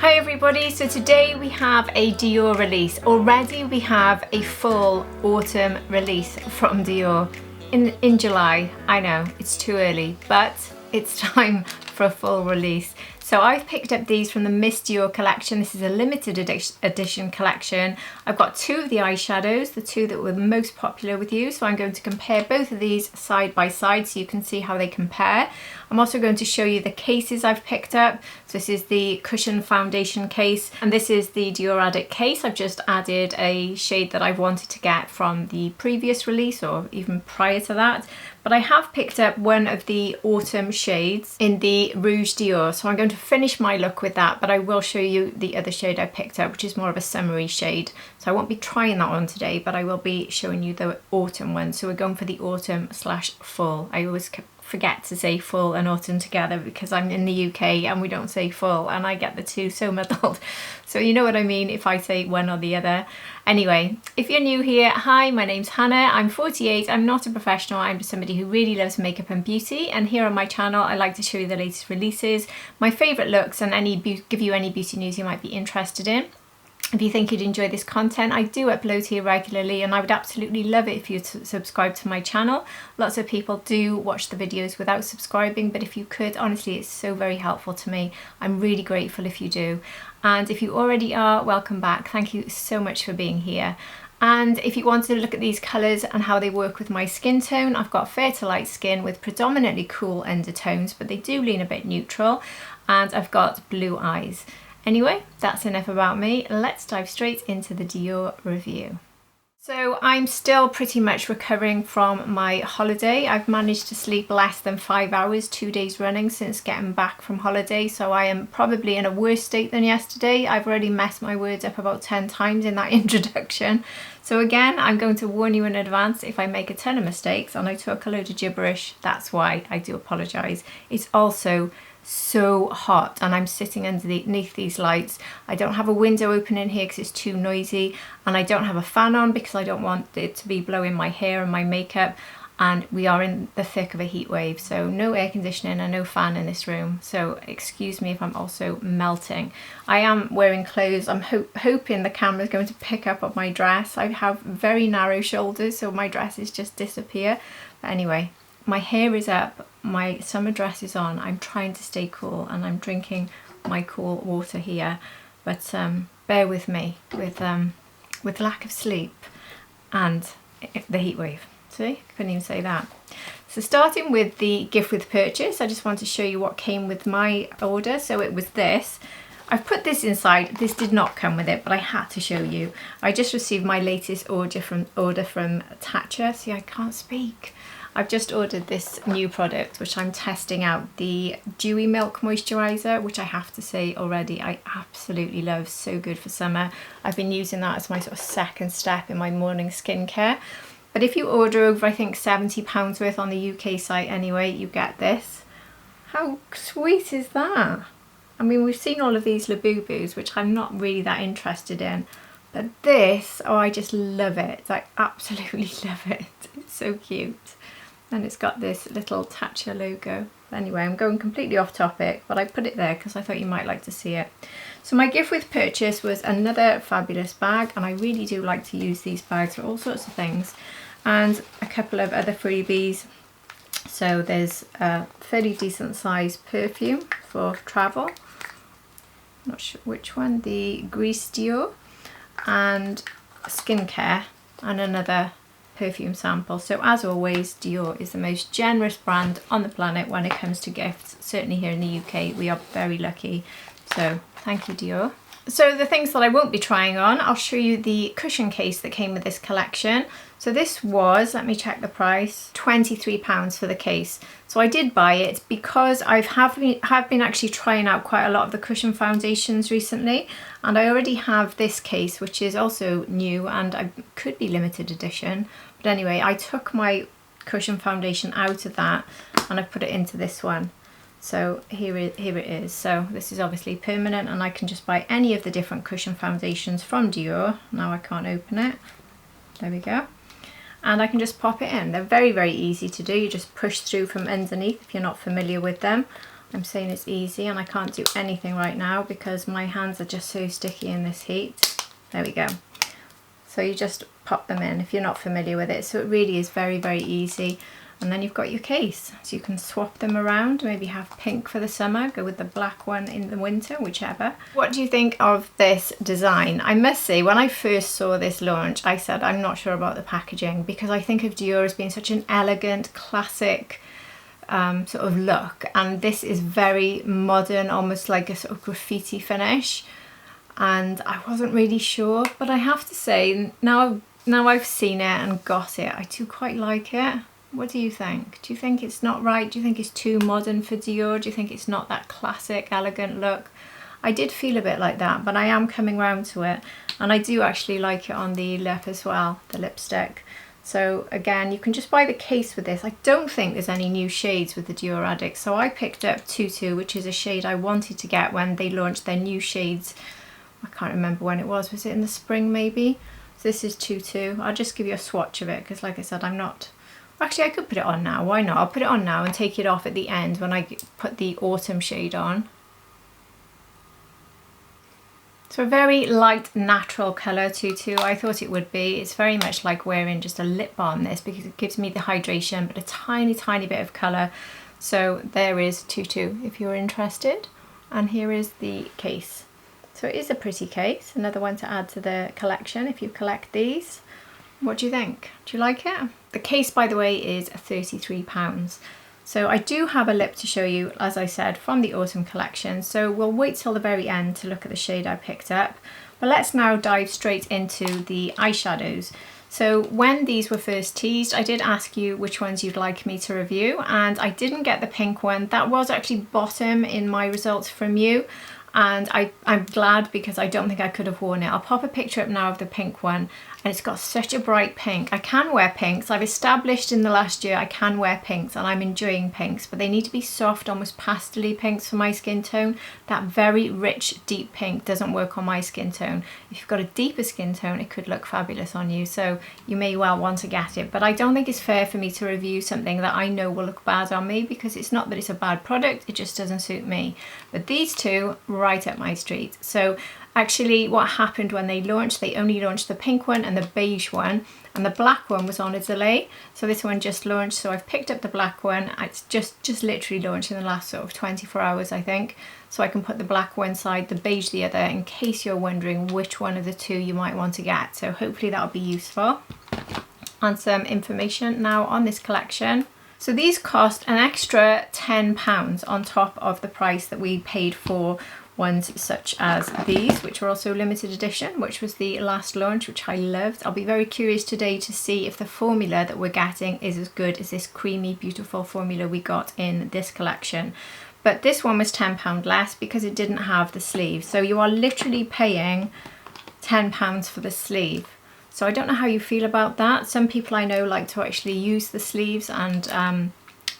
Hi everybody, so today we have a Dior release. Already we have a full autumn release from Dior in July. I know, it's too early, but it's time for a full release. So I've picked up these from the Miss Dior collection. This is a limited edition collection. I've got two of the eyeshadows, the two that were most popular with you. So I'm going to compare both of these side by side so you can see how they compare. I'm also going to show you the cases I've picked up. So this is the Cushion Foundation case, and this is the Dior Addict case. I've just added a shade that I've wanted to get from the previous release or even prior to that. But I have picked up one of the autumn shades in the Rouge Dior. So I'm going to finish my look with that, but I will show you the other shade I picked up, which is more of a summery shade. So I won't be trying that on today, but I will be showing you the autumn one. So we're going for the autumn slash full. I always forget to say full and autumn together because I'm in the UK and we don't say full, and I get the two so muddled. So you know what I mean if I say one or the other. Anyway, if you're new here, hi, my name's Hannah. I'm 48. I'm not a professional. I'm just somebody who really loves makeup and beauty, and here on my channel I like to show you the latest releases, my favourite looks, and give you any beauty news you might be interested in. If you think you'd enjoy this content, I do upload here regularly, and I would absolutely love it if you'd subscribe to my channel. Lots of people do watch the videos without subscribing, but if you could, honestly, it's so very helpful to me. I'm really grateful if you do. And if you already are, welcome back. Thank you so much for being here. And if you want to look at these colours and how they work with my skin tone, I've got fair to light skin with predominantly cool undertones, but they do lean a bit neutral, and I've got blue eyes. Anyway, that's enough about me. Let's dive straight into the Dior review. So I'm still pretty much recovering from my holiday. I've managed to sleep less than 5 hours, 2 days running since getting back from holiday. So I am probably in a worse state than yesterday. I've already messed my words up about 10 times in that introduction. So again, I'm going to warn you in advance if I make a ton of mistakes and I talk a load of gibberish. That's why I do apologise. It's also so hot and I'm sitting underneath these lights. I don't have a window open in here because it's too noisy, and I don't have a fan on because I don't want it to be blowing my hair and my makeup, and we are in the thick of a heat wave, so no air conditioning and no fan in this room, so excuse me if I'm also melting. I am wearing clothes. I'm hoping the camera is going to pick up on my dress. I have very narrow shoulders, so my dresses just disappear. But anyway, my hair is up, my summer dress is on, I'm trying to stay cool, and I'm drinking my cool water here, but bear with me with lack of sleep and the heat wave. See, couldn't even say that. So starting with the gift with purchase, I just want to show you what came with my order. So it was this. I've put this inside. This did not come with it, but I had to show you. I just received my latest order from Tatcha. See, I can't speak. I've just ordered this new product which I'm testing out, the Dewy Milk Moisturiser, which I have to say already I absolutely love. So good for summer. I've been using that as my sort of second step in my morning skincare. But if you order over, I think £70 worth on the UK site anyway, you get this. How sweet is that? I mean, we've seen all of these Labubu's, which I'm not really that interested in. But this, oh, I just love it. I absolutely love it. It's so cute. And it's got this little Tatcha logo. Anyway, I'm going completely off topic, but I put it there because I thought you might like to see it. So my gift with purchase was another fabulous bag, and I really do like to use these bags for all sorts of things, and a couple of other freebies. So there's a fairly decent size perfume for travel. Not sure which one, the Miss Dior, and skincare, and another perfume sample. So as always, Dior is the most generous brand on the planet when it comes to gifts. Certainly here in the UK we are very lucky, so thank you, Dior. So the things that I won't be trying on, I'll show you the cushion case that came with this collection. So this was, let me check the price, £23 for the case. So I did buy it because I have been actually trying out quite a lot of the cushion foundations recently, and I already have this case which is also new and I could be limited edition. But anyway, I took my cushion foundation out of that and I put it into this one. So here it is. So this is obviously permanent, and I can just buy any of the different cushion foundations from Dior. Now I can't open it. There we go. And I can just pop it in. They're very, very easy to do. You just push through from underneath if you're not familiar with them. I'm saying it's easy and I can't do anything right now because my hands are just so sticky in this heat. There we go. So you just pop them in if you're not familiar with it. So it really is very, very easy. And then you've got your case. So you can swap them around, maybe have pink for the summer, go with the black one in the winter, whichever. What do you think of this design? I must say, when I first saw this launch, I said I'm not sure about the packaging because I think of Dior as being such an elegant, classic sort of look. And this is very modern, almost like a sort of graffiti finish. And I wasn't really sure, but I have to say, now I've seen it and got it, I do quite like it. What do you think? Do you think it's not right? Do you think it's too modern for Dior? Do you think it's not that classic, elegant look? I did feel a bit like that, but I am coming round to it. And I do actually like it on the lip as well, the lipstick. So again, you can just buy the case with this. I don't think there's any new shades with the Dior Addict. So I picked up Tutu, which is a shade I wanted to get when they launched their new shades. I can't remember when it was it in the spring maybe? So this is Tutu. I'll just give you a swatch of it because like I said, I'm not... Actually, I could put it on now. Why not? I'll put it on now and take it off at the end when I put the autumn shade on. So a very light, natural colour, Tutu. I thought it would be. It's very much like wearing just a lip balm, this, because it gives me the hydration, but a tiny, tiny bit of colour. So there is Tutu, if you're interested. And here is the case. So it is a pretty case. Another one to add to the collection if you collect these. What do you think? Do you like it? The case, by the way, is £33. So I do have a lip to show you, as I said, from the autumn collection. So we'll wait till the very end to look at the shade I picked up. But let's now dive straight into the eyeshadows. So when these were first teased, I did ask you which ones you'd like me to review, and I didn't get the pink one. That was actually bottom in my results from you. And I'm glad because I don't think I could have worn it. I'll pop a picture up now of the pink one, and it's got such a bright pink. I can wear pinks. I've established in the last year I can wear pinks and I'm enjoying pinks, but they need to be soft, almost pastel-y pinks for my skin tone. That very rich, deep pink doesn't work on my skin tone. If you've got a deeper skin tone, it could look fabulous on you, so you may well want to get it. But I don't think it's fair for me to review something that I know will look bad on me, because it's not that it's a bad product, it just doesn't suit me. But these two, right up my street. So actually what happened when they launched, they only launched the pink one and the beige one, and the black one was on a delay. So this one just launched, so I've picked up the black one. It's just literally launched in the last sort of 24 hours, I think. So I can put the black one side, the beige the other, in case you're wondering which one of the two you might want to get. So hopefully that'll be useful. And some information now on this collection. So these cost an extra £10 on top of the price that we paid for ones such as these, which were also limited edition, which was the last launch, which I loved. I'll be very curious today to see if the formula that we're getting is as good as this creamy, beautiful formula we got in this collection. But this one was £10 less because it didn't have the sleeve. So you are literally paying £10 for the sleeve. So I don't know how you feel about that. Some people I know like to actually use the sleeves, and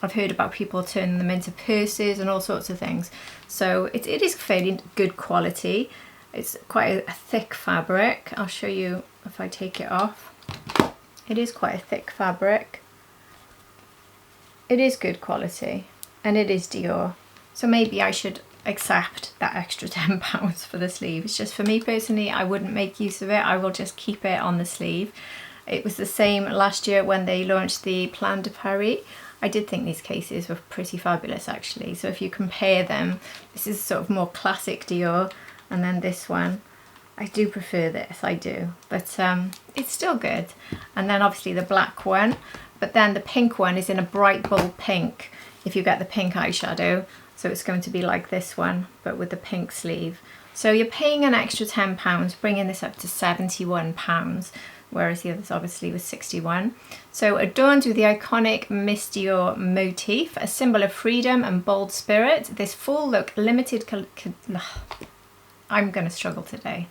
I've heard about people turning them into purses and all sorts of things. So it is fairly good quality. It's quite a thick fabric. I'll show you if I take it off. It is quite a thick fabric. It is good quality, and it is Dior. So maybe I should accept that extra £10 for the sleeve. It's just, for me personally, I wouldn't make use of it. I will just keep it on the sleeve. It was the same last year when they launched the Plan de Paris. I did think these cases were pretty fabulous actually. So if you compare them, this is sort of more classic Dior, and then this one, I do prefer this, I do. But it's still good. And then obviously the black one, but then the pink one is in a bright bold pink if you get the pink eyeshadow. So it's going to be like this one, but with the pink sleeve. So you're paying an extra £10, bringing this up to £71, whereas the others obviously was 61. So adorned with the iconic Miss Dior motif, a symbol of freedom and bold spirit, this full look limited I'm going to struggle today.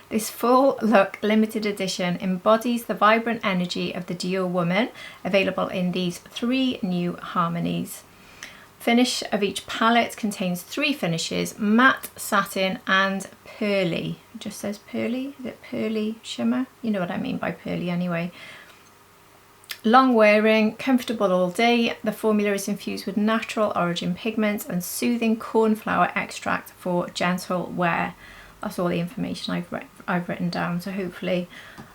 This full look limited edition embodies the vibrant energy of the Dior woman, available in these 3 new harmonies. Finish of each palette contains 3 finishes: matte, satin and pearly. It just says pearly. Is it pearly shimmer? You know what I mean by pearly anyway. long wearing, comfortable all day. The formula is infused with natural origin pigments and soothing cornflower extract for gentle wear. That's all the information I've written down, so hopefully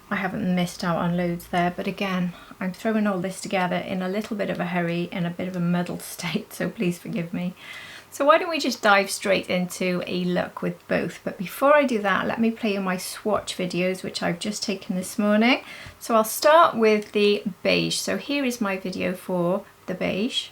I haven't missed out on loads there. But again, I'm throwing all this together in a little bit of a hurry, in a bit of a muddled state, so please forgive me. So why don't we just dive straight into a look with both. But before I do that, let me play you my swatch videos, which I've just taken this morning. So I'll start with the beige. So here is my video for the beige.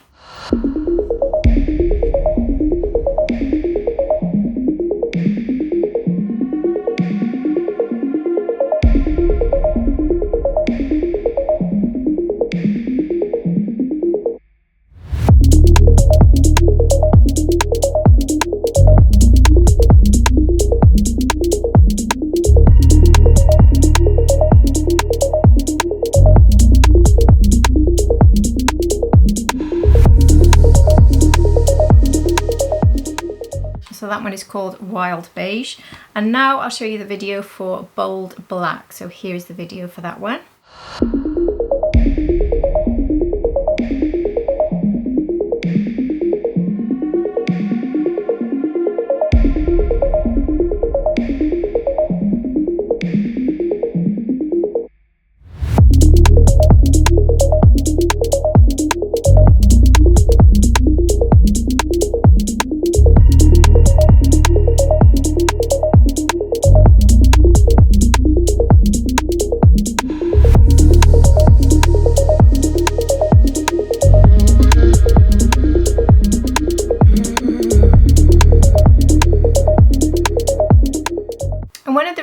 So that one is called Wild Beige. And now I'll show you the video for Bold Black. So here's the video for that one.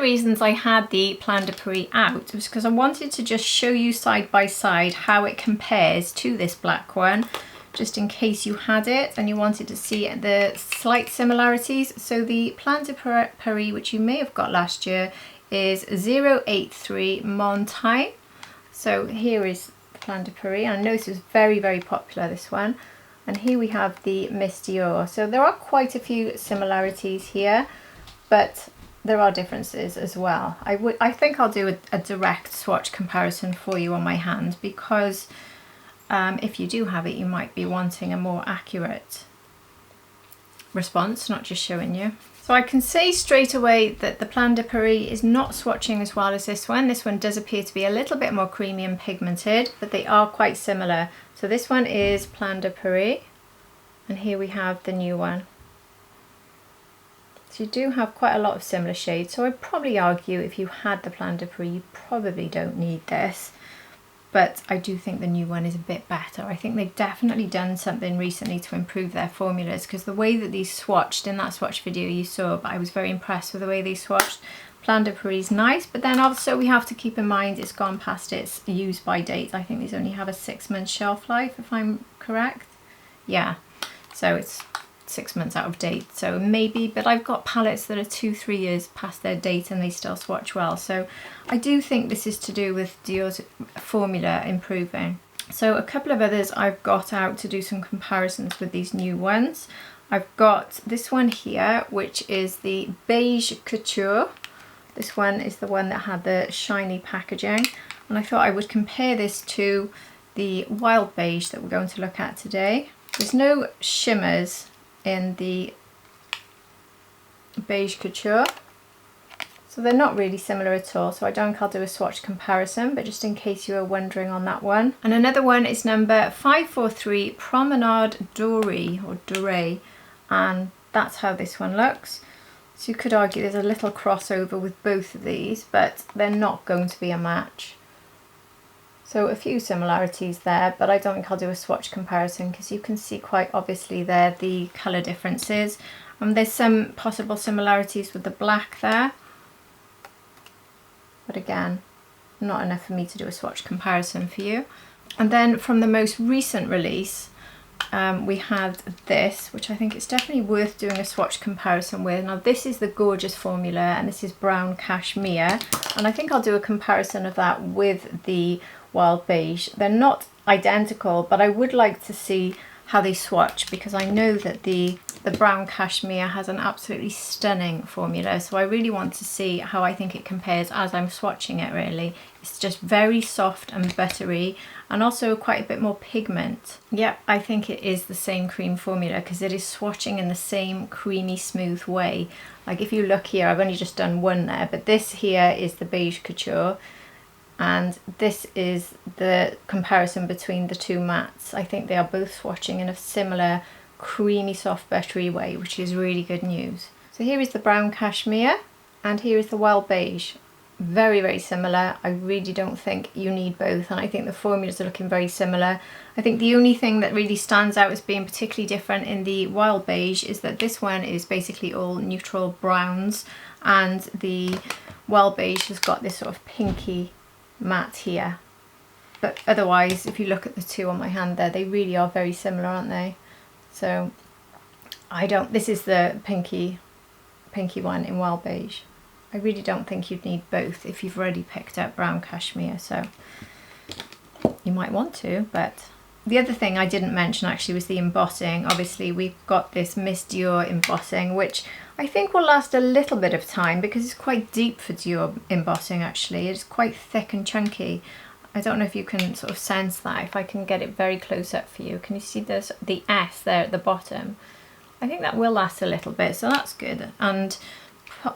Reasons I had the Plan de Paris out was because I wanted to just show you side by side how it compares to this black one, just in case you had it and you wanted to see the slight similarities. So the Plan de Paris, which you may have got last year, is 083 Montaigne. So here is the Plan de Paris. I know this was very, very popular, this one. And here we have the Miss Dior. So there are quite a few similarities here, but there are differences as well. I think I'll do a direct swatch comparison for you on my hand, because if you do have it, you might be wanting a more accurate response, not just showing you. So I can say straight away that the Plan de Paris is not swatching as well as this one. This one does appear to be a little bit more creamy and pigmented, but they are quite similar. So this one is Plan de Paris, and here we have the new one. So you do have quite a lot of similar shades, so I'd probably argue if you had the Plan de Paris, you probably don't need this. But I do think the new one is a bit better. I think they've definitely done something recently to improve their formulas, because the way that these swatched in that swatch video you saw, but I was very impressed with the way they swatched. Plan de Paris is nice, but then also we have to keep in mind it's gone past its use by date. I think these only have a 6-month shelf life, if I'm correct. Yeah, so it's 6 months out of date, so maybe, but I've got palettes that are 2-3 years past their date and they still swatch well. So I do think this is to do with Dior's formula improving. So a couple of others I've got out to do some comparisons with these new ones. I've got this one here, which is the Beige Couture. This one is the one that had the shiny packaging, and I thought I would compare this to the Wild Beige that we're going to look at today. There's no shimmers in the Beige Couture, so they're not really similar at all, so I don't think I'll do a swatch comparison, but just in case you were wondering on that one. And another one is number 543 Promenade Doré, or Doré, and that's how this one looks. So you could argue there's a little crossover with both of these, but they're not going to be a match. So a few similarities there, but I don't think I'll do a swatch comparison because you can see quite obviously there the colour differences. There's some possible similarities with the black there, but again, not enough for me to do a swatch comparison for you. And then from the most recent release, we had this, which I think it's definitely worth doing a swatch comparison with. Now this is the gorgeous formula, and this is brown cashmere, and I think I'll do a comparison of that with the Wild Beige. They're not identical, but I would like to see how they swatch, because I know that the the brown cashmere has an absolutely stunning formula, so I really want to see how I think it compares as I'm swatching it. Really, it's just very soft and buttery, and also quite a bit more pigment. Yep, I think it is the same cream formula because it is swatching in the same creamy smooth way. Like if you look here, I've only just done one there, but this here is the Beige Couture, and this is the comparison between the two mattes. I think they are both swatching in a similar creamy soft buttery way, which is really good news. So here is the brown cashmere and here is the Wild Beige. Very, very similar. I really don't think you need both, and I think the formulas are looking very similar. I think the only thing that really stands out as being particularly different in the Wild Beige is that this one is basically all neutral browns, and the Wild Beige has got this sort of pinky matte here. But otherwise, if you look at the two on my hand there, they really are very similar, aren't they? So this is the pinky one in Wild Beige. I really don't think you'd need both if you've already picked up brown cashmere, so you might want to. But the other thing I didn't mention actually was the embossing. Obviously we've got this Miss Dior embossing, which I think will last a little bit of time because it's quite deep for Dior embossing actually. It's quite thick and chunky. I don't know if you can sort of sense that. If I can get it very close up for you, can you see this, the S there at the bottom? I think that will last a little bit, so that's good, and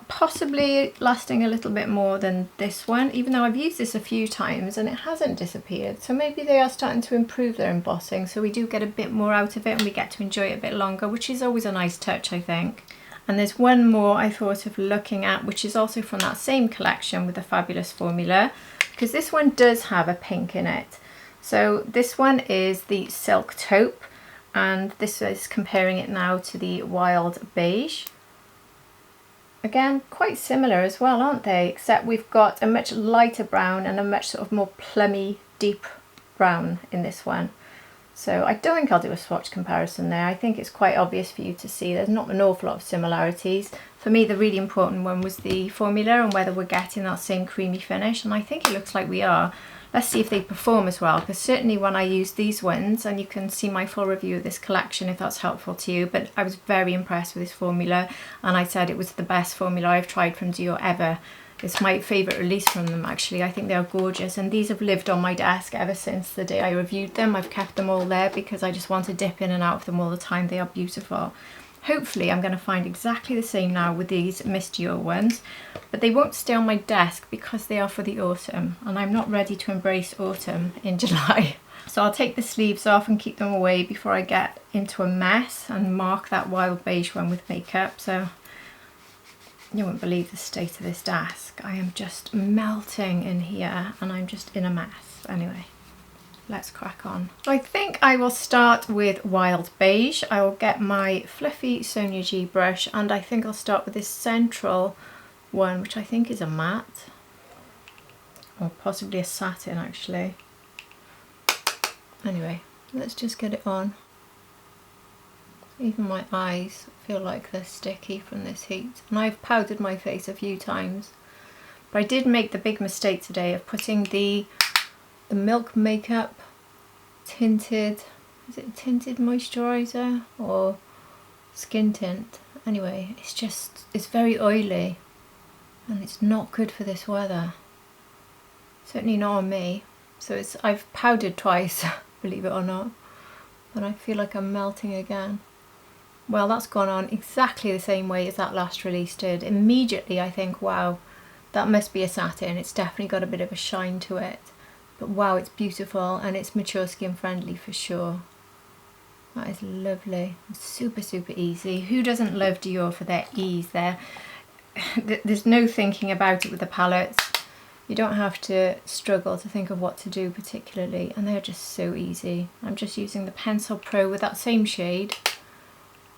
possibly lasting a little bit more than this one, even though I've used this a few times and it hasn't disappeared. So maybe they are starting to improve their embossing, so we do get a bit more out of it and we get to enjoy it a bit longer, which is always a nice touch, I think. And there's one more I thought of looking at, which is also from that same collection with the fabulous formula, because this one does have a pink in it. So this one is the Silk Taupe, and this is comparing it now to the Wild Beige. Again, quite similar as well, aren't they? Except we've got a much lighter brown and a much sort of more plummy, deep brown in this one. So I don't think I'll do a swatch comparison there. I think it's quite obvious for you to see. There's not an awful lot of similarities. For me, the really important one was the formula and whether we're getting that same creamy finish. And I think it looks like we are. Let's see if they perform as well, because certainly when I use these ones, and you can see my full review of this collection if that's helpful to you, but I was very impressed with this formula, and I said it was the best formula I've tried from Dior ever. It's my favourite release from them actually. I think they are gorgeous, and these have lived on my desk ever since the day I reviewed them. I've kept them all there because I just want to dip in and out of them all the time. They are beautiful. Hopefully I'm going to find exactly the same now with these Miss Dior ones, but they won't stay on my desk because they are for the autumn, and I'm not ready to embrace autumn in July. So I'll take the sleeves off and keep them away before I get into a mess and mark that Wild Beige one with makeup. So you won't believe the state of this desk. I am just melting in here and I'm just in a mess. Anyway, let's crack on. I think I will start with Wild Beige. I will get my fluffy Sonia G brush, and I think I'll start with this central one, which I think is a matte, or possibly a satin actually. Anyway, let's just get it on. Even my eyes feel like they're sticky from this heat, and I've powdered my face a few times, but I did make the big mistake today of putting the Milk Makeup tinted, is it tinted moisturiser or skin tint? Anyway, it's very oily and it's not good for this weather, certainly not on me. So I've powdered twice, believe it or not, but I feel like I'm melting again. Well, that's gone on exactly the same way as that last release did. Immediately I think, wow, that must be a satin. It's definitely got a bit of a shine to it. But wow, it's beautiful, and it's mature skin friendly for sure. That is lovely. It's super, super easy. Who doesn't love Dior for their ease? There's no thinking about it with the palettes. You don't have to struggle to think of what to do particularly, and they're just so easy. I'm just using the Pencil Pro with that same shade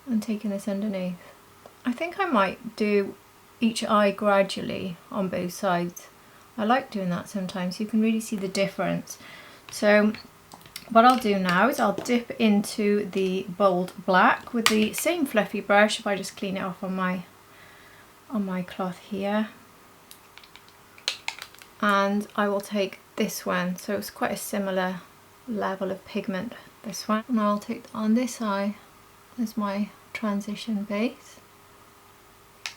and taking this underneath. I think I might do each eye gradually on both sides. I like doing that sometimes. You can really see the difference. So what I'll do now is I'll dip into the bold black with the same fluffy brush. If I just clean it off on my cloth here, and I will take this one. So it's quite a similar level of pigment, this one, and I'll take on this eye as my transition base.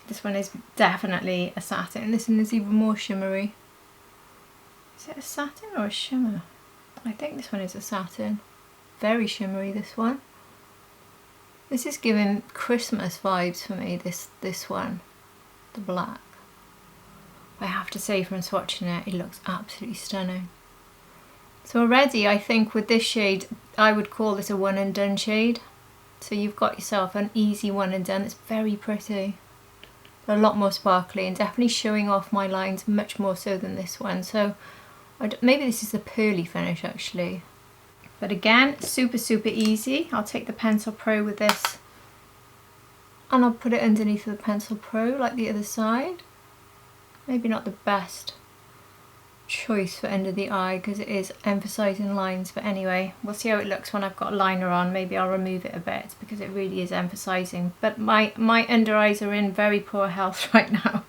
This one is definitely a satin. This one is even more shimmery. Is it a satin or a shimmer? I think this one is a satin. Very shimmery, this one. This is giving Christmas vibes for me, this one, the black. I have to say, from swatching it, it looks absolutely stunning. So already I think with this shade, I would call this a one and done shade. So you've got yourself an easy one and done. It's very pretty. A lot more sparkly and definitely showing off my lines much more so than this one. So maybe this is a pearly finish actually. But again, super, super easy. I'll take the Pencil Pro with this and I'll put it underneath the Pencil Pro like the other side. Maybe not the best choice for under the eye because it is emphasising lines, but anyway, we'll see how it looks when I've got a liner on. Maybe I'll remove it a bit because it really is emphasising, but my under eyes are in very poor health right now.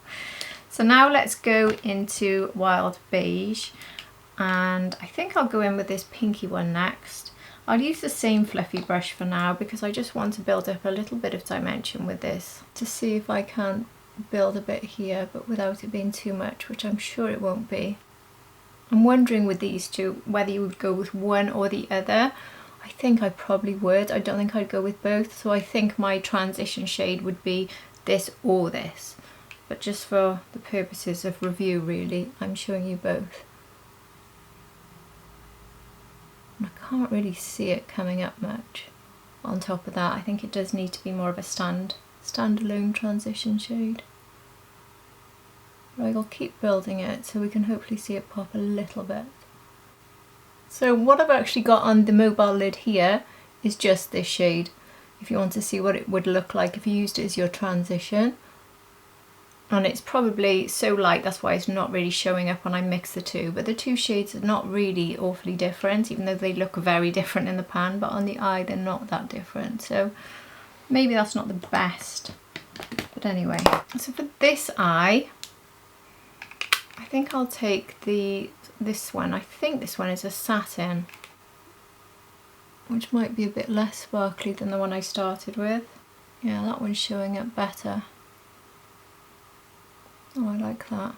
So now let's go into Wild Beige, and I think I'll go in with this pinky one next. I'll use the same fluffy brush for now because I just want to build up a little bit of dimension with this to see if I can build a bit here but without it being too much, which I'm sure it won't be. I'm wondering with these two whether you would go with one or the other. I think I probably would. I don't think I'd go with both. So I think my transition shade would be this or this. But just for the purposes of review really, I'm showing you both. And I can't really see it coming up much. On top of that, I think it does need to be more of a standalone transition shade. I'll keep building it so we can hopefully see it pop a little bit. So what I've actually got on the mobile lid here is just this shade. If you want to see what it would look like if you used it as your transition. And it's probably so light, that's why it's not really showing up when I mix the two. But the two shades are not really awfully different, even though they look very different in the pan, but on the eye they're not that different. So maybe that's not the best. But anyway, so for this eye, I think I'll take this one. I think this one is a satin, which might be a bit less sparkly than the one I started with. Yeah, that one's showing up better. Oh, I like that.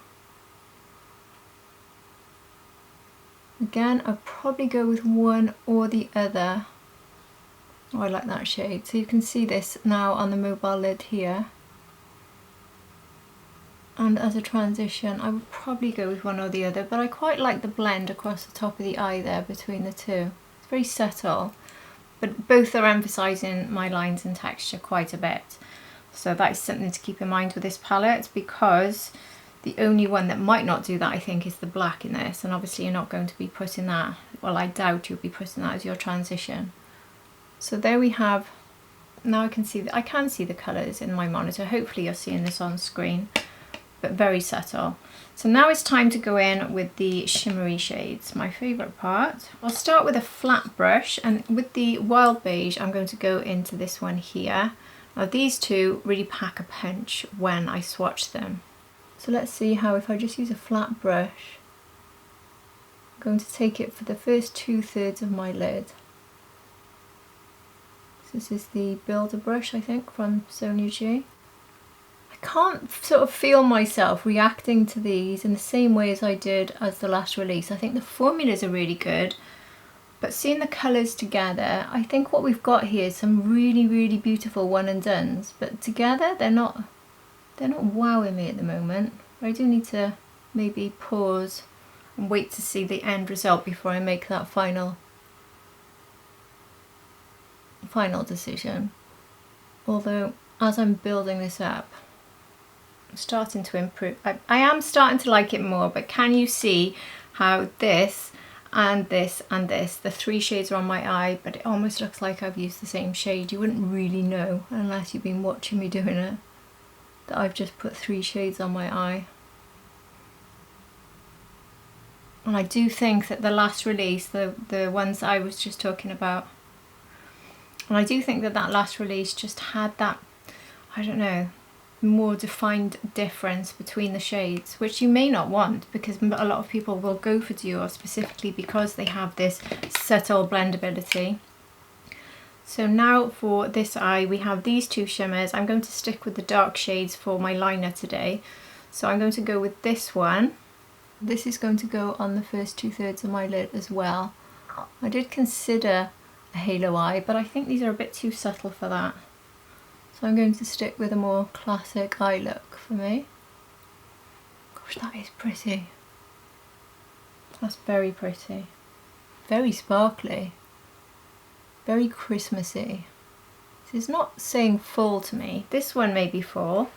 Again, I'd probably go with one or the other. Oh, I like that shade. So you can see this now on the mobile lid here. And as a transition, I would probably go with one or the other, but I quite like the blend across the top of the eye there between the two. It's very subtle, but both are emphasising my lines and texture quite a bit. So that is something to keep in mind with this palette, because the only one that might not do that, I think, is the black in this. And obviously you're not going to be putting that, well, I doubt you'll be putting that as your transition. So there we have, now I can see the colours in my monitor. Hopefully you're seeing this on screen. But very subtle. So now it's time to go in with the shimmery shades, my favourite part. I'll start with a flat brush, and with the Wild Beige I'm going to go into this one here. Now these two really pack a punch when I swatch them. So let's see how, if I just use a flat brush, I'm going to take it for the first 2/3 of my lid. So this is the Builder brush, I think, from Sonia G. Can't sort of feel myself reacting to these in the same way as I did as the last release. I think the formulas are really good, but seeing the colours together, I think what we've got here is some really, really beautiful one and dones, but together they're not wowing me at the moment. I do need to maybe pause and wait to see the end result before I make that final decision. Although as I'm building this up, I'm starting to improve. I am starting to like it more, but can you see how this and this and this, the three shades are on my eye, but it almost looks like I've used the same shade. You wouldn't really know unless you've been watching me doing it, that I've just put three shades on my eye. And I do think that the last release, the ones I was just talking about, and I do think that that last release just had that, I don't know, more defined difference between the shades, which you may not want, because a lot of people will go for Dior specifically because they have this subtle blendability. So now for this eye, we have these two shimmers. I'm going to stick with the dark shades for my liner today. So I'm going to go with this one. This is going to go on the first 2/3 of my lid as well. I did consider a halo eye, but I think these are a bit too subtle for that. So I'm going to stick with a more classic eye look for me. Gosh, that is pretty. That's very pretty. Very sparkly. Very Christmassy. This is not saying fall to me. This one may be fall.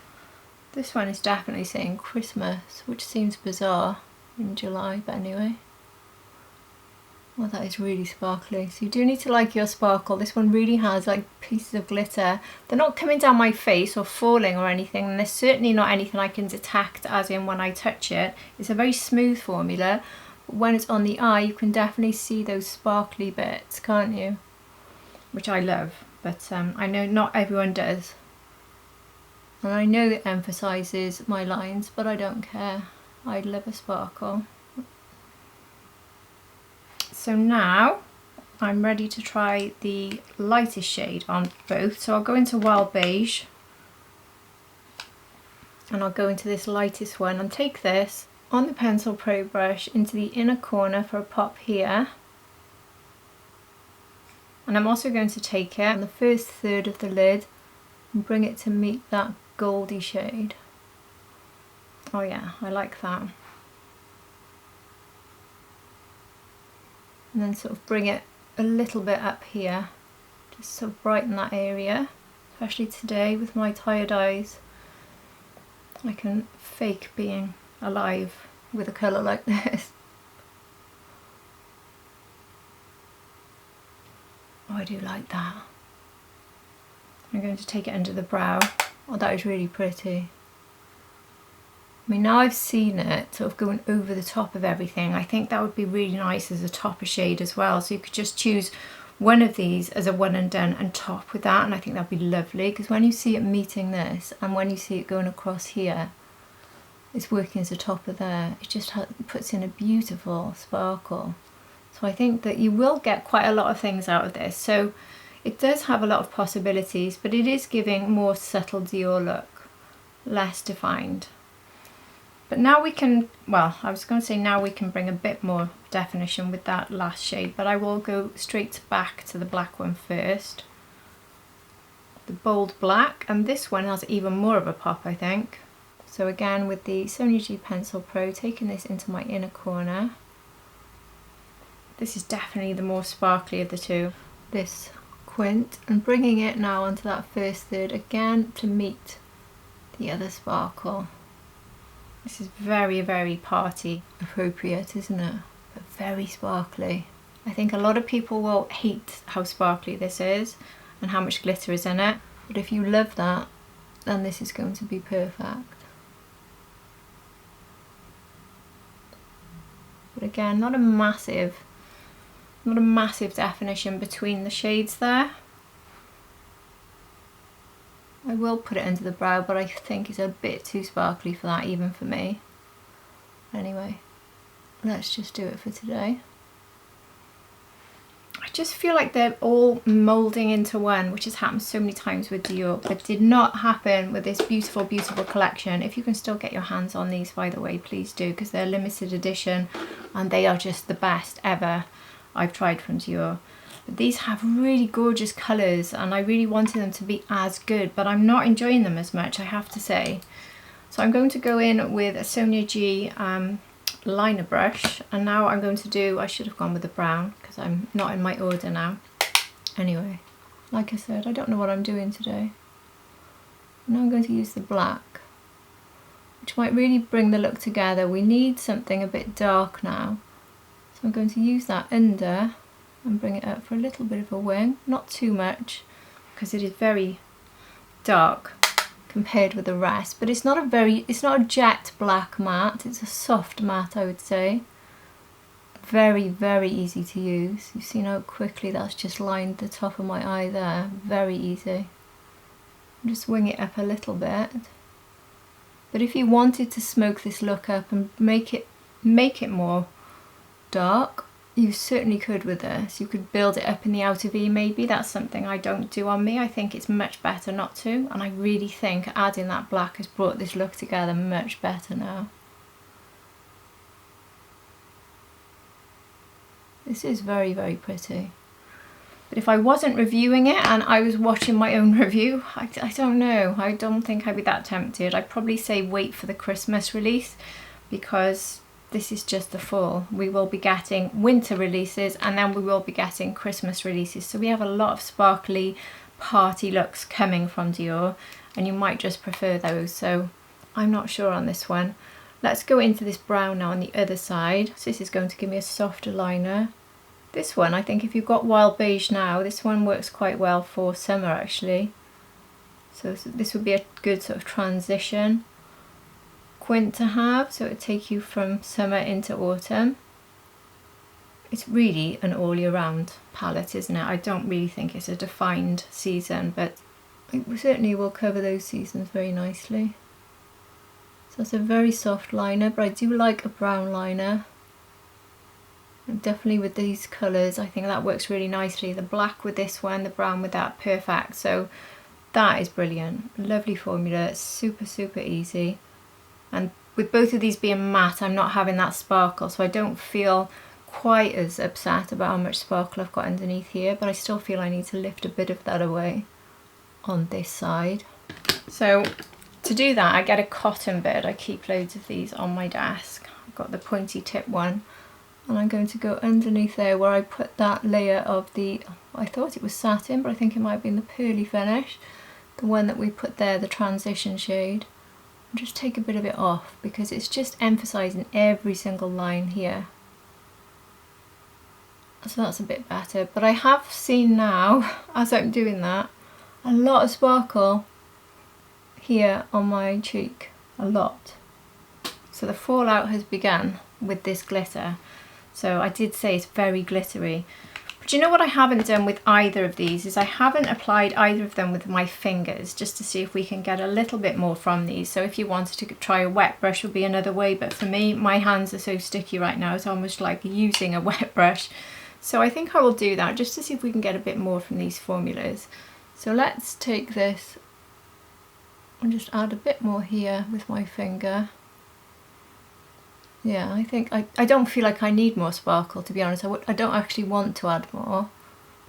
This one is definitely saying Christmas, which seems bizarre in July, but anyway. Well, that is really sparkly. So you do need to like your sparkle. This one really has like pieces of glitter. They're not coming down my face or falling or anything, and there's certainly not anything I can detect as in when I touch it. It's a very smooth formula, but when it's on the eye you can definitely see those sparkly bits, can't you? Which I love, but I know not everyone does. And I know it emphasises my lines, but I don't care. I love a sparkle. So now I'm ready to try the lightest shade on both. So I'll go into Wild Beige and I'll go into this lightest one and take this on the Pencil Pro brush into the inner corner for a pop here. And I'm also going to take it on the first third of the lid and bring it to meet that goldy shade. Oh yeah, I like that. And then sort of bring it a little bit up here, just sort of brighten that area. Especially today with my tired eyes, I can fake being alive with a colour like this. Oh, I do like that. I'm going to take it under the brow. Oh, that is really pretty. I mean, now I've seen it sort of going over the top of everything, I think that would be really nice as a topper shade as well. So you could just choose one of these as a one and done and top with that, and I think that'd be lovely, because when you see it meeting this and when you see it going across here, it's working as a topper there. It just puts in a beautiful sparkle. So I think that you will get quite a lot of things out of this. So it does have a lot of possibilities, but it is giving more subtle Dior look, less defined. But now we can, well, I was going to say now we can bring a bit more definition with that last shade, but I will go straight back to the black one first. The bold black, and this one has even more of a pop, I think. So again with the Sonia G Pencil Pro, taking this into my inner corner. This is definitely the more sparkly of the two. This quint, and bringing it now onto that first third again to meet the other sparkle. This is very, very party appropriate, isn't it? But very sparkly. I think a lot of people will hate how sparkly this is and how much glitter is in it. But if you love that, then this is going to be perfect. But again, not a massive definition between the shades there. I will put it under the brow, but I think it's a bit too sparkly for that, even for me. Anyway, let's just do it for today. I just feel like they're all moulding into one, which has happened so many times with Dior, but did not happen with this beautiful, beautiful collection. If you can still get your hands on these, by the way, please do, because they're limited edition and they are just the best ever I've tried from Dior. But these have really gorgeous colours and I really wanted them to be as good, but I'm not enjoying them as much, I have to say. So I'm going to go in with a Sonia G liner brush, and now I'm going to do, I should have gone with the brown because I'm not in my order now. Anyway, like I said, I don't know what I'm doing today. Now I'm going to use the black, which might really bring the look together. We need something a bit dark now. So I'm going to use that under and bring it up for a little bit of a wing, not too much because it is very dark compared with the rest, but it's not a jet black matte, it's a soft matte, I would say. Very, very easy to use. You've seen how quickly that's just lined the top of my eye there, very easy. Just wing it up a little bit. But if you wanted to smoke this look up and make it more dark, you certainly could with this. You could build it up in the outer V maybe. That's something I don't do on me. I think it's much better not to, and I really think adding that black has brought this look together much better now. This is very, very pretty. But if I wasn't reviewing it and I was watching my own review, I don't know. I don't think I'd be that tempted. I'd probably say wait for the Christmas release, because this is just the fall. We will be getting winter releases and then we will be getting Christmas releases. So we have a lot of sparkly party looks coming from Dior, and you might just prefer those. So I'm not sure on this one. Let's go into this brown now on the other side. So this is going to give me a softer liner. This one, I think if you've got Wild Beige now, this one works quite well for summer actually. So this would be a good sort of transition quint to have, so it would take you from summer into autumn. It's really an all year round palette, isn't it? I don't really think it's a defined season, but it certainly will cover those seasons very nicely. So it's a very soft liner, but I do like a brown liner. And definitely with these colours, I think that works really nicely. The black with this one, the brown with that, perfect. So that is brilliant. Lovely formula, it's super, super easy. And with both of these being matte, I'm not having that sparkle, so I don't feel quite as upset about how much sparkle I've got underneath here, but I still feel I need to lift a bit of that away on this side. So to do that, I get a cotton bud. I keep loads of these on my desk. I've got the pointy tip one, and I'm going to go underneath there where I put that layer of the, I thought it was satin, but I think it might have been the pearly finish, the one that we put there, the transition shade. Just take a bit of it off because it's just emphasising every single line here. So that's a bit better, but I have seen now, as I'm doing that, a lot of sparkle here on my cheek, a lot. So the fallout has begun with this glitter. So I did say it's very glittery. But you know what I haven't done with either of these is I haven't applied either of them with my fingers, just to see if we can get a little bit more from these. So if you wanted to try a wet brush would be another way, but for me, my hands are so sticky right now, it's almost like using a wet brush. So I think I will do that just to see if we can get a bit more from these formulas. So let's take this and just add a bit more here with my finger. Yeah, I think I don't feel like I need more sparkle, to be honest. I don't actually want to add more,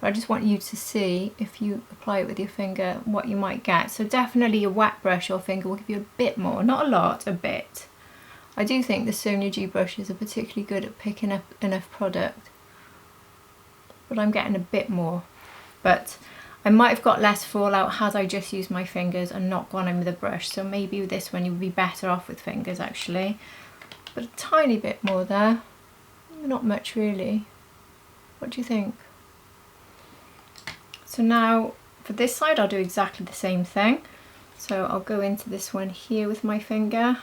but I just want you to see, if you apply it with your finger, what you might get. So definitely a wet brush or finger will give you a bit more, not a lot, a bit. I do think the Sonia G brushes are particularly good at picking up enough product, but I'm getting a bit more. But I might have got less fallout had I just used my fingers and not gone in with a brush. So maybe with this one you would be better off with fingers actually. But a tiny bit more there, not much really. What do you think? So now for this side I'll do exactly the same thing. So I'll go into this one here with my finger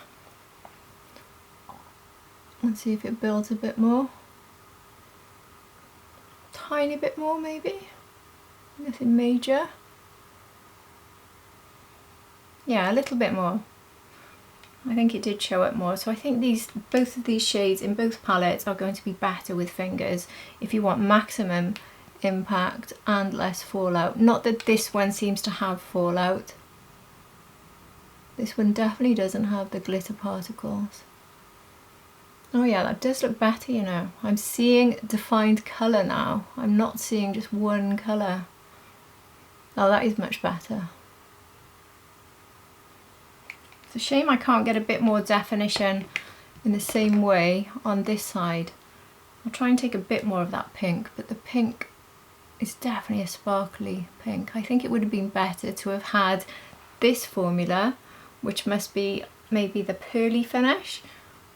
and see if it builds a bit more. Tiny bit more maybe, nothing major. Yeah, a little bit more. I think it did show up more. So I think both of these shades in both palettes are going to be better with fingers if you want maximum impact and less fallout. Not that this one seems to have fallout. This one definitely doesn't have the glitter particles. Oh yeah, that does look better, you know. I'm seeing defined colour now. I'm not seeing just one colour. Oh, that is much better. It's a shame I can't get a bit more definition in the same way on this side. I'll try and take a bit more of that pink, but the pink is definitely a sparkly pink. I think it would have been better to have had this formula, which must be maybe the pearly finish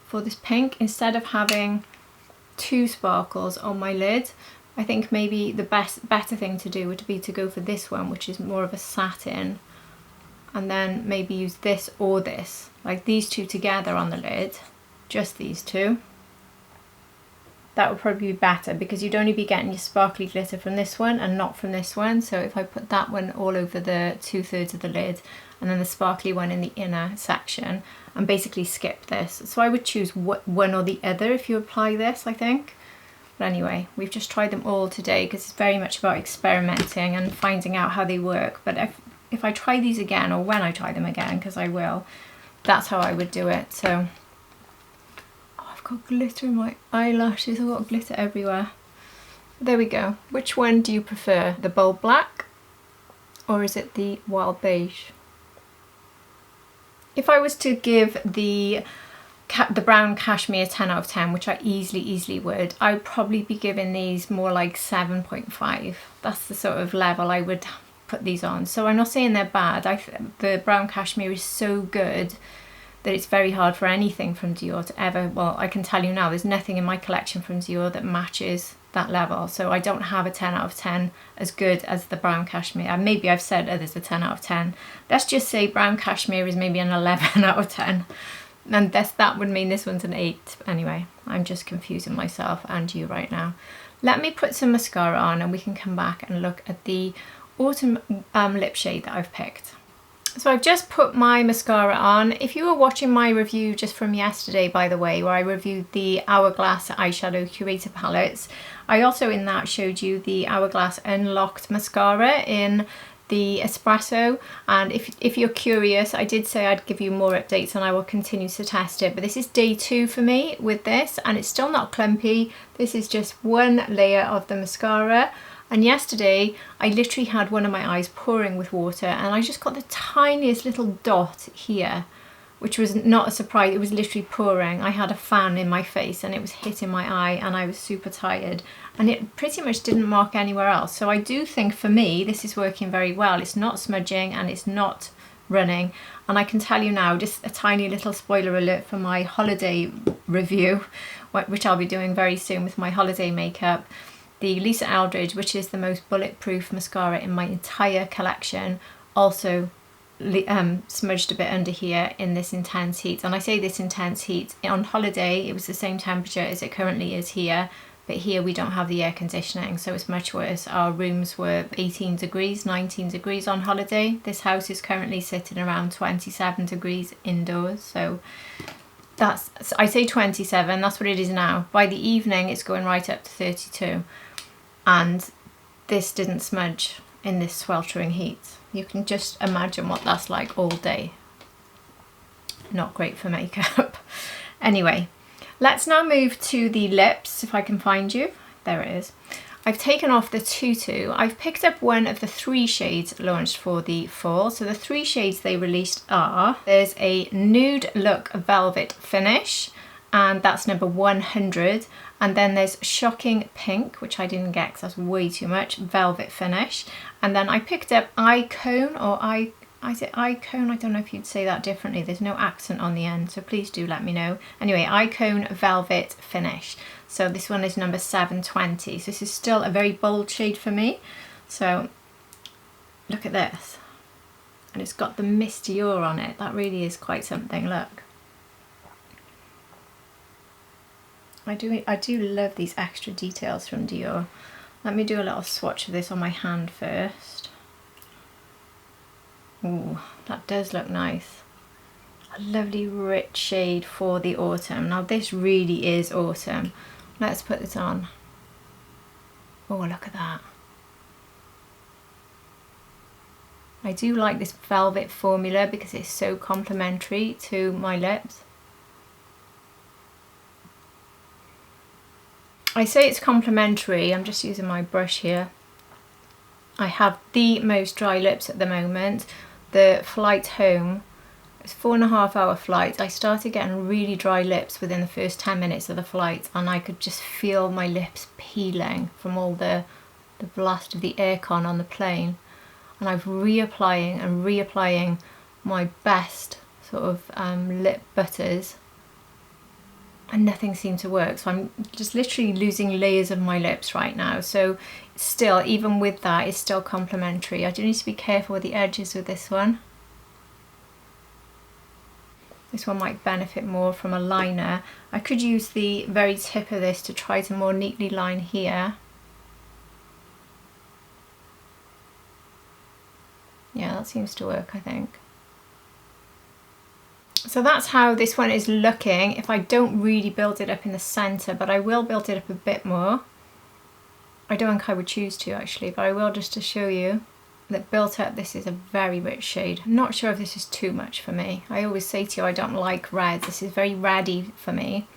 for this pink, instead of having two sparkles on my lid. I think maybe the better thing to do would be to go for this one, which is more of a satin, and then maybe use this or this, like these two together on the lid, just these two. That would probably be better because you'd only be getting your sparkly glitter from this one and not from this one. So if I put that one all over the 2/3 of the lid and then the sparkly one in the inner section and basically skip this. So I would choose one or the other if you apply this, I think. But anyway, we've just tried them all today because it's very much about experimenting and finding out how they work. But if I try these again, or when I try them again, because I will, that's how I would do it. So, oh, I've got glitter in my eyelashes. I've got glitter everywhere. There we go. Which one do you prefer? The bold black, or is it the wild beige? If I was to give the brown cashmere 10 out of 10, which I easily would, I would probably be giving these more like 7.5. That's the sort of level I would put these on. So I'm not saying they're bad. The brown cashmere is so good that it's very hard for anything from Dior to ever, well, I can tell you now, there's nothing in my collection from Dior that matches that level. So I don't have a 10 out of 10 as good as the brown cashmere. And maybe I've said there's a 10 out of 10. Let's just say brown cashmere is maybe an 11 out of 10. And that would mean this one's an 8. Anyway, I'm just confusing myself and you right now. Let me put some mascara on and we can come back and look at the autumn lip shade that I've picked. So I've just put my mascara on. If you were watching my review just from yesterday, by the way, where I reviewed the Hourglass eyeshadow curator palettes, I also in that showed you the Hourglass unlocked mascara in the espresso. And if you're curious, I did say I'd give you more updates and I will continue to test it. But this is day 2 for me with this, and it's still not clumpy. This is just one layer of the mascara. And yesterday I literally had one of my eyes pouring with water and I just got the tiniest little dot here, which was not a surprise. It was literally pouring. I had a fan in my face and it was hitting my eye and I was super tired, and it pretty much didn't mark anywhere else. So I do think for me this is working very well. It's not smudging and it's not running. And I can tell you now, just a tiny little spoiler alert for my holiday review, which I'll be doing very soon with my holiday makeup. The Lisa Eldridge, which is the most bulletproof mascara in my entire collection, also smudged a bit under here in this intense heat. And I say this intense heat, on holiday it was the same temperature as it currently is here, but here we don't have the air conditioning, so it's much worse. Our rooms were 18 degrees, 19 degrees on holiday. This house is currently sitting around 27 degrees indoors, so that's, I say 27, that's what it is now. By the evening it's going right up to 32. And this didn't smudge in this sweltering heat. You can just imagine what that's like all day. Not great for makeup. Anyway, let's now move to the lips, if I can find you. There it is. I've taken off the tutu. I've picked up one of the 3 shades launched for the fall. So the 3 shades they released are, there's a nude look velvet finish, and that's number 100. And then there's Shocking Pink, which I didn't get because that's way too much, velvet finish. And then I picked up Icone, or is it Icone? I don't know if you'd say that differently. There's no accent on the end, so please do let me know. Anyway, Icone velvet finish. So this one is number 720. So this is still a very bold shade for me. So look at this. And it's got the Miss Dior on it. That really is quite something, look. I do love these extra details from Dior. Let me do a little swatch of this on my hand first. Ooh, that does look nice. A lovely rich shade for the autumn. Now this really is autumn. Let's put this on. Oh, look at that. I do like this velvet formula because it's so complementary to my lips. I say it's complementary, I'm just using my brush here. I have the most dry lips at the moment. The flight home, it's 4.5 hour flight. I started getting really dry lips within the first 10 minutes of the flight, and I could just feel my lips peeling from all the blast of the aircon on the plane. And I'm reapplying and reapplying my best sort of lip butters, and nothing seemed to work. So I'm just literally losing layers of my lips right now. So still, even with that, it's still complementary. I do need to be careful with the edges with this one. This one might benefit more from a liner. I could use the very tip of this to try to more neatly line here. Yeah, that seems to work, I think. So that's how this one is looking if I don't really build it up in the center, but I will build it up a bit more. I don't think I would choose to actually, but I will just to show you that built up this is a very rich shade. I'm not sure if this is too much for me. I always say to you I don't like red. This is very reddy for me.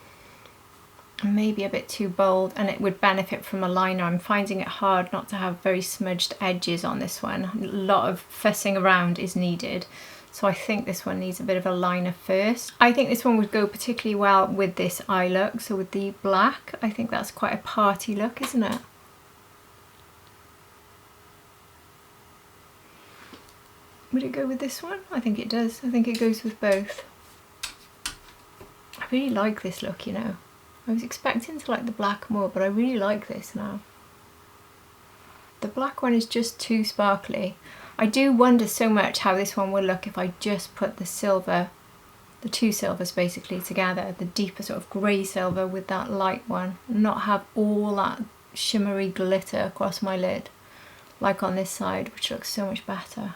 Maybe a bit too bold, and it would benefit from a liner. I'm finding it hard not to have very smudged edges on this one. A lot of fussing around is needed. So I think this one needs a bit of a liner first. I think this one would go particularly well with this eye look. So with the black, I think that's quite a party look, isn't it? Would it go with this one? I think it does. I think it goes with both. I really like this look, you know. I was expecting to like the black more, but I really like this now. The black one is just too sparkly. I do wonder so much how this one will look if I just put the silver, the two silvers basically together, the deeper sort of grey silver with that light one, and not have all that shimmery glitter across my lid, like on this side, which looks so much better.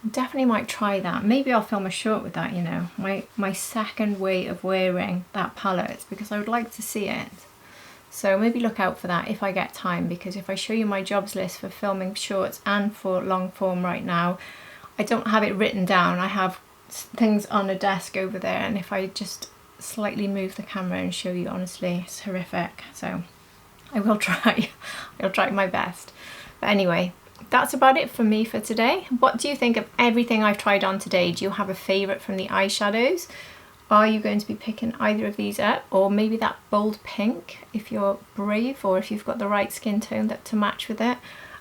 Definitely might try that. Maybe I'll film a short with that, you know, my second way of wearing that palette, because I would like to see it. So maybe look out for that if I get time, because if I show you my jobs list for filming shorts and for long form right now, I don't have it written down. I have things on a desk over there, and if I just slightly move the camera and show you, honestly, it's horrific. So I will try. I'll try my best. But anyway, that's about it for me for today. What do you think of everything I've tried on today? Do you have a favourite from the eyeshadows? Are you going to be picking either of these up, or maybe that bold pink if you're brave, or if you've got the right skin tone to match with it?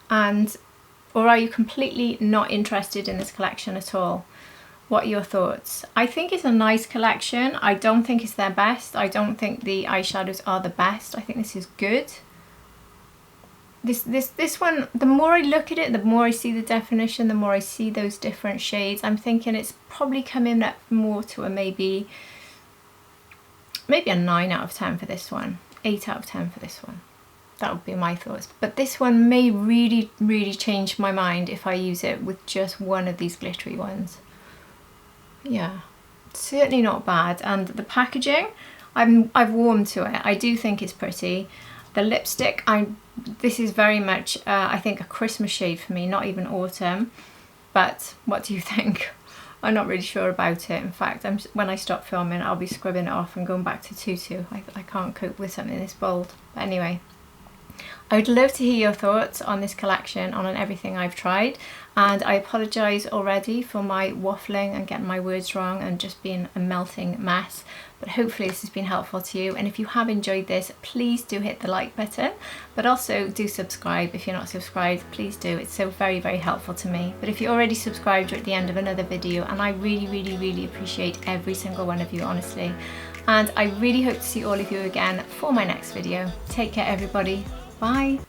Or are you completely not interested in this collection at all? What are your thoughts? I think it's a nice collection. I don't think it's their best. I don't think the eyeshadows are the best. I think this is good. This one, the more I look at it, the more I see the definition, the more I see those different shades. I'm thinking it's probably coming up more to a maybe a 9 out of 10 for this one, 8 out of 10 for this one. That would be my thoughts. But this one may really, really change my mind if I use it with just one of these glittery ones. Yeah, certainly not bad. And the packaging, I've warmed to it. I do think it's pretty. The lipstick, this is very much, I think, a Christmas shade for me, not even autumn. But what do you think? I'm not really sure about it. In fact, when I stop filming, I'll be scrubbing it off and going back to tutu. I can't cope with something this bold. But anyway, I would love to hear your thoughts on this collection, on everything I've tried. And I apologise already for my waffling and getting my words wrong and just being a melting mess. But hopefully this has been helpful to you. And if you have enjoyed this, please do hit the like button. But also do subscribe. If you're not subscribed, please do. It's so very, very helpful to me. But if you're already subscribed, you're at the end of another video. And I really, really, really appreciate every single one of you, honestly. And I really hope to see all of you again for my next video. Take care, everybody. Bye.